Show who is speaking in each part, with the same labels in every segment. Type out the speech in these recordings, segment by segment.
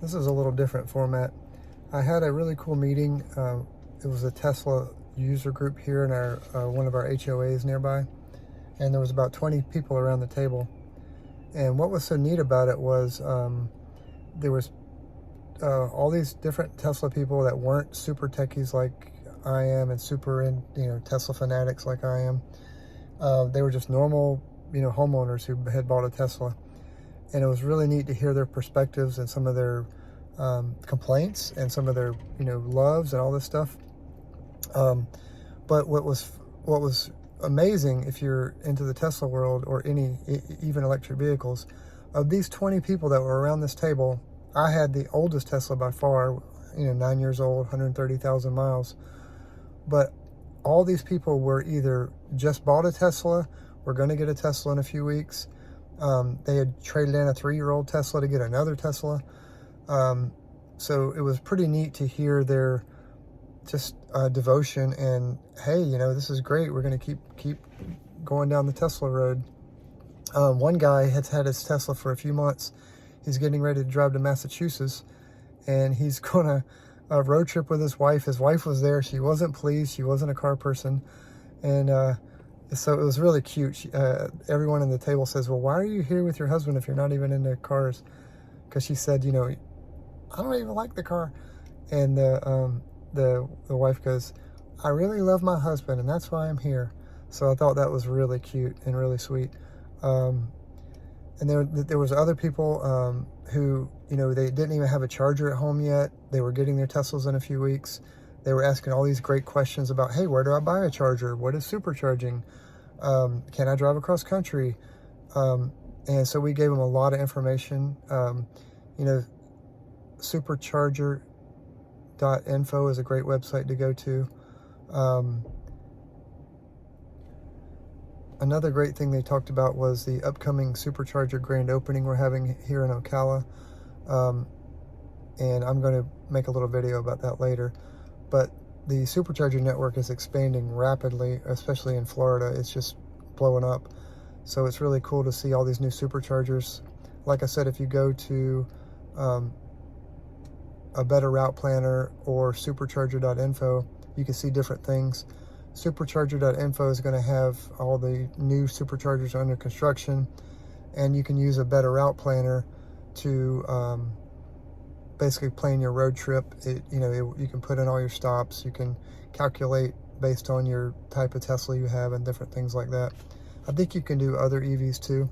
Speaker 1: This is a little different format. I had a really cool meeting. It was a Tesla user group here in our one of our HOAs nearby, and there was about 20 people around the table. And what was so neat about it was there was all these different Tesla people that weren't super techies like I am, and super in Tesla fanatics like I am. They were just normal homeowners who had bought a Tesla, and it was really neat to hear their perspectives and some of their complaints and some of their loves and all this stuff. But what was amazing, if you're into the Tesla world or even electric vehicles, of these 20 people that were around this table, I had the oldest Tesla by far, 9 years old, 130,000 miles. But all these people were either just bought a Tesla, were going to get a Tesla in a few weeks. They had traded in a 3-year-old Tesla to get another Tesla. So it was pretty neat to hear their just devotion and, hey, this is great. We're going to keep going down the Tesla road. One guy has had his Tesla for a few months. He's getting ready to drive to Massachusetts, and he's going to road trip with his wife. His wife was there. She wasn't pleased. She wasn't a car person. And so it was really cute. Everyone in the table says, well, why are you here with your husband if you're not even into cars? Because she said, I don't even like the car. And the wife goes, I really love my husband, and that's why I'm here. So I thought that was really cute and really sweet. And there was other people who, they didn't even have a charger at home yet. They were getting their Teslas in a few weeks. They were asking all these great questions about, hey, where do I buy a charger? What is supercharging? Can I drive across country? And so we gave them a lot of information. Supercharger.info is a great website to go to. Another great thing they talked about was the upcoming Supercharger grand opening we're having here in Ocala. And I'm going to make a little video about that later. But the Supercharger network is expanding rapidly, especially in Florida. It's just blowing up. So it's really cool to see all these new Superchargers. Like I said, if you go to a Better Route Planner or supercharger.info, you can see different things. Supercharger.info is going to have all the new superchargers under construction, and you can use a Better Route Planner to basically plan your road trip. You can put in all your stops. You can calculate based on your type of Tesla you have and different things like that. I think you can do other EVs too.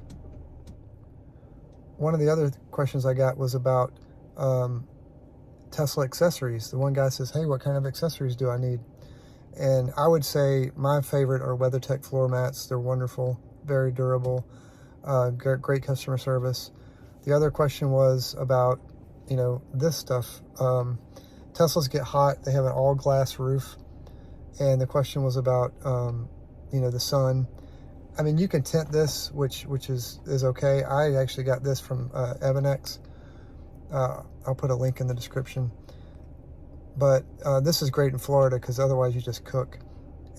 Speaker 1: One of the other questions I got was about Tesla accessories. The one guy says, hey, what kind of accessories do I need? And I would say my favorite are WeatherTech floor mats. They're wonderful, very durable, great customer service. The other question was about, this stuff. Teslas get hot. They have an all glass roof. And the question was about, the sun. I mean, you can tint this, which is okay. I actually got this from Evanex. I'll put a link in the description. But this is great in Florida because otherwise you just cook,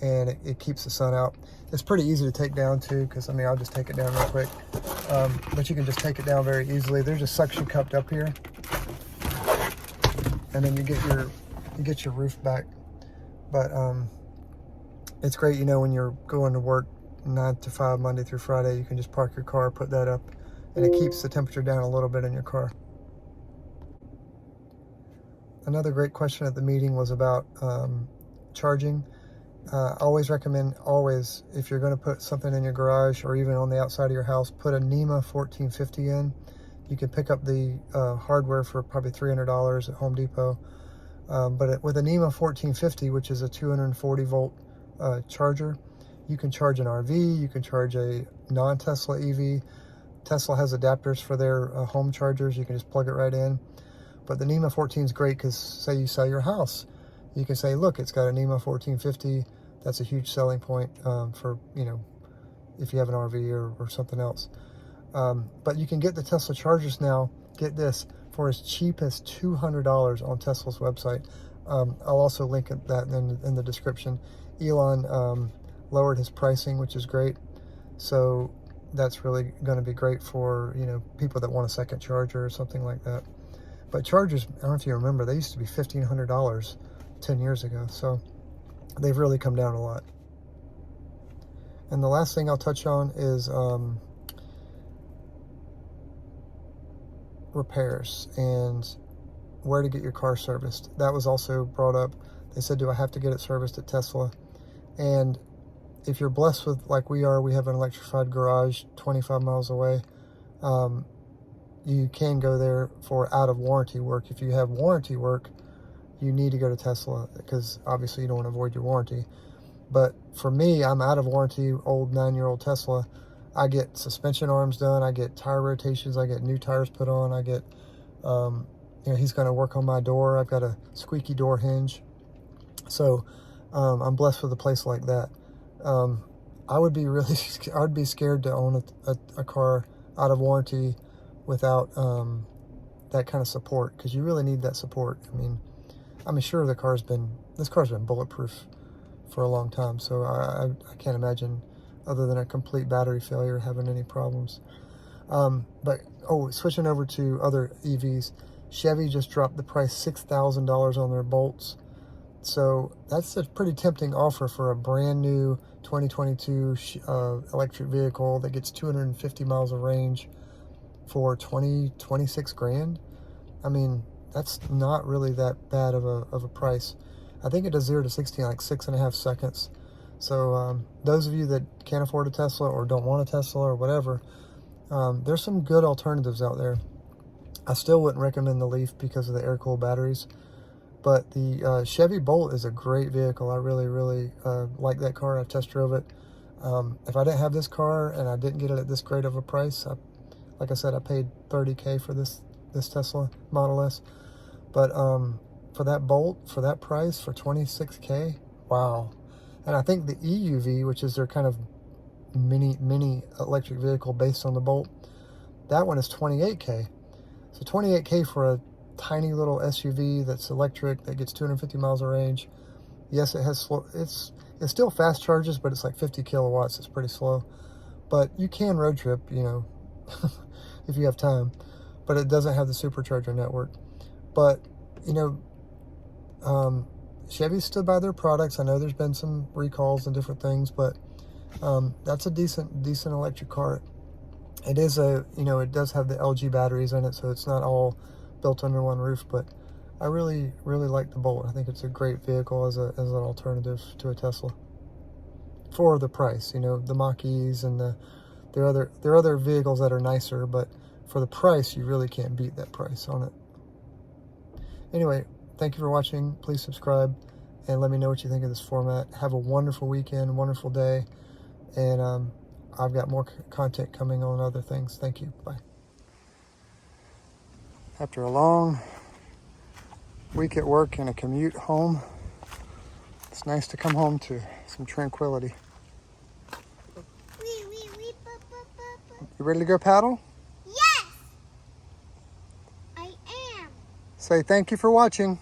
Speaker 1: and it keeps the sun out. It's pretty easy to take down too, because I'll just take it down real quick. But you can just take it down very easily. There's a suction cup up here, and then you get your roof back. But it's great, when you're going to work 9 to 5 Monday through Friday, you can just park your car, put that up, and it keeps the temperature down a little bit in your car. Another great question at the meeting was about charging. I always recommend, if you're going to put something in your garage or even on the outside of your house, put a NEMA 1450 in. You can pick up the hardware for probably $300 at Home Depot. But with a NEMA 1450, which is a 240 volt charger, you can charge an RV, you can charge a non-Tesla EV. Tesla has adapters for their home chargers. You can just plug it right in. But the NEMA 14 is great because, say you sell your house, you can say, look, it's got a NEMA 1450. That's a huge selling point for, if you have an RV or something else. But you can get the Tesla chargers now, get this, for as cheap as $200 on Tesla's website. I'll also link that in the description. Elon lowered his pricing, which is great. So that's really going to be great for, people that want a second charger or something like that. But chargers, I don't know if you remember, they used to be $1,500 10 years ago. So they've really come down a lot. And the last thing I'll touch on is repairs and where to get your car serviced. That was also brought up. They said, do I have to get it serviced at Tesla? And if you're blessed with, like we are, we have an electrified garage 25 miles away. You can go there for out of warranty work. If you have warranty work, you need to go to Tesla because obviously you don't want to avoid your warranty. But for me, I'm out of warranty, old 9-year-old Tesla. I get suspension arms done. I get tire rotations. I get new tires put on. I get, he's going to work on my door. I've got a squeaky door hinge. So I'm blessed with a place like that. I would be I'd be scared to own a car out of warranty without that kind of support, because you really need that support. I mean, I'm sure this car's been bulletproof for a long time, so I can't imagine, other than a complete battery failure, having any problems. But switching over to other EVs, Chevy just dropped the price $6,000 on their Bolts. So that's a pretty tempting offer for a brand new 2022 electric vehicle that gets 250 miles of range for 26 grand. I mean, that's not really that bad of a price. I think it does 0 to 60 in like 6.5 seconds. So those of you that can't afford a Tesla or don't want a Tesla or whatever, there's some good alternatives out there. I still wouldn't recommend the Leaf because of the air-cooled batteries, but the Chevy Bolt is a great vehicle. I really, really like that car. I've test drove it. If I didn't have this car and I didn't get it at this great of a price, like I said, I paid $30K for this Tesla Model S. But for that Bolt, for that price, for $26K, wow. And I think the EUV, which is their kind of mini electric vehicle based on the Bolt, that one is $28K. So $28K for a tiny little SUV that's electric, that gets 250 miles of range. Yes, it has it's still fast charges, but it's like 50 kilowatts. It's pretty slow. But you can road trip, if you have time. But it doesn't have the supercharger network. But, Chevy stood by their products. I know there's been some recalls and different things, but that's a decent electric car. It is it does have the LG batteries in it, so it's not all built under one roof, but I really, really like the Bolt. I think it's a great vehicle as an alternative to a Tesla for the price. The Mach-E's and there are other vehicles that are nicer, but for the price, you really can't beat that price on it. Anyway, thank you for watching. Please subscribe and let me know what you think of this format. Have a wonderful weekend, wonderful day, and I've got more content coming on other things. Thank you. Bye. After a long week at work and a commute home, it's nice to come home to some tranquility. You ready to go paddle?
Speaker 2: Yes, I am.
Speaker 1: Say thank you for watching.